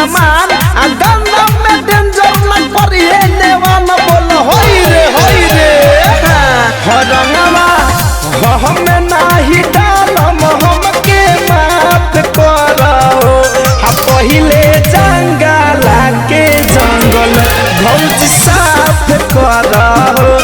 सामान आ गंदा में डेंजर न करिए नेवान बोल होई रे रंगवा हमें नाही डालम हमके माफ करो हा पहिले जंगला के जंगल भौजी साफ करो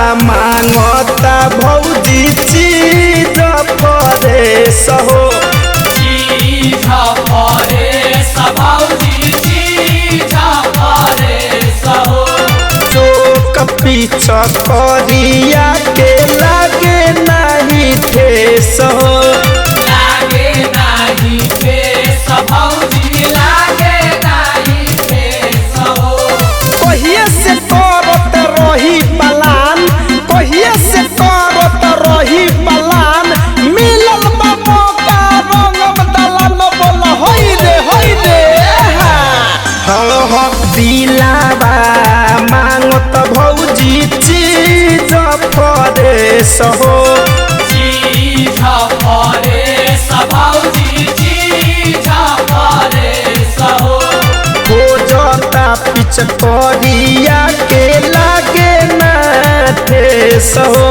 मांगता भौजी चीज फरेस हो चीज फरेस भौजी चीज फरेस हो चोक पीछ करिया के लागे नहीं ठेस हो लागे नहीं ठेस भौजी लागे नहीं ठेस हो कहिए से करत रही पलान कहिए से करत रही पलान मिलल बा मौका रंगम दलान बोल होई रे हाँ दिलावा मांगत भौजी चीज फरेस हो चीज फरेस भौजी चीज फरेस हो खोजता पिछ करिया के लागे ना ठेस हो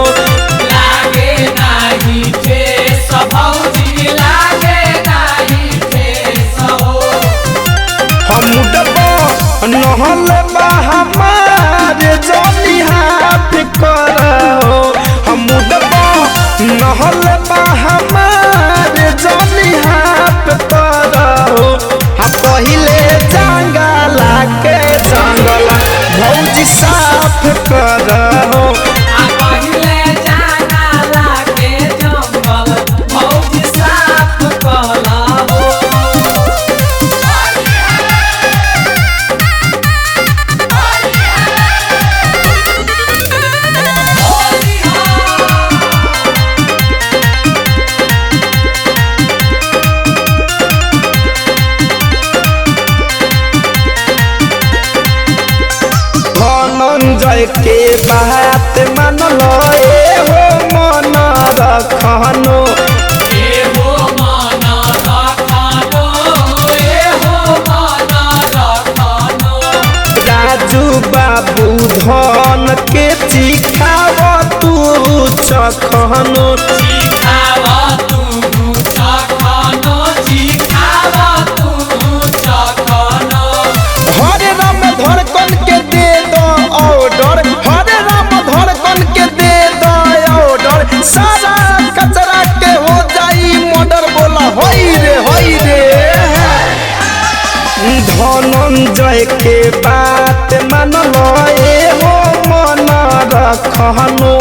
लागे नहीं ठेस भौजी लागे नहीं ठेस हो हम डबो नहल बा हमारे जनी हाथ करो हम डबो नहल बा हमारे जनी हाथ करो हा पहिले जंगला के जंगल भौजी साफ करो पहिले जंगला के जंगल भौजी साफ करो धनंजय के बात मान लो हो मन रखनो एहो मन रखनो एहो मन रखनो राजू बाबू धन के चिखाव तू चखनो चिखाव तू चखनो चिखाव तू चखनो हरे राम धड़कन के दे दो ऑर्डर हरे राम धड़कन के दे दो ऑर्डर सारा कचरा के हो जाई मर्डर बोला होई रे धनंजय के बात मान लो हो मन रखनो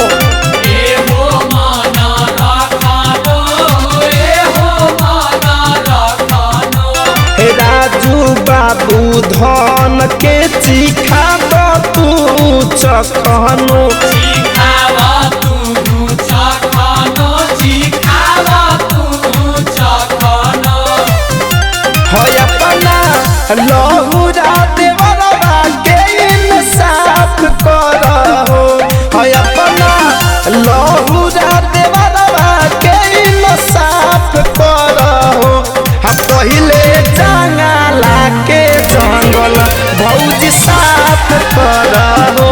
एहो मन रखनो एहो मन रखनो राजू बाबू धन के चिखा तू चखनो चिखाव तू चखनो चिखाव तू चखनो है अपना लहुरा देवरवा के इंसाफ करो है अपना लहुरा देवरवा के इंसाफ करो हा पहिले जंगला के जंगल भौजी साफ करो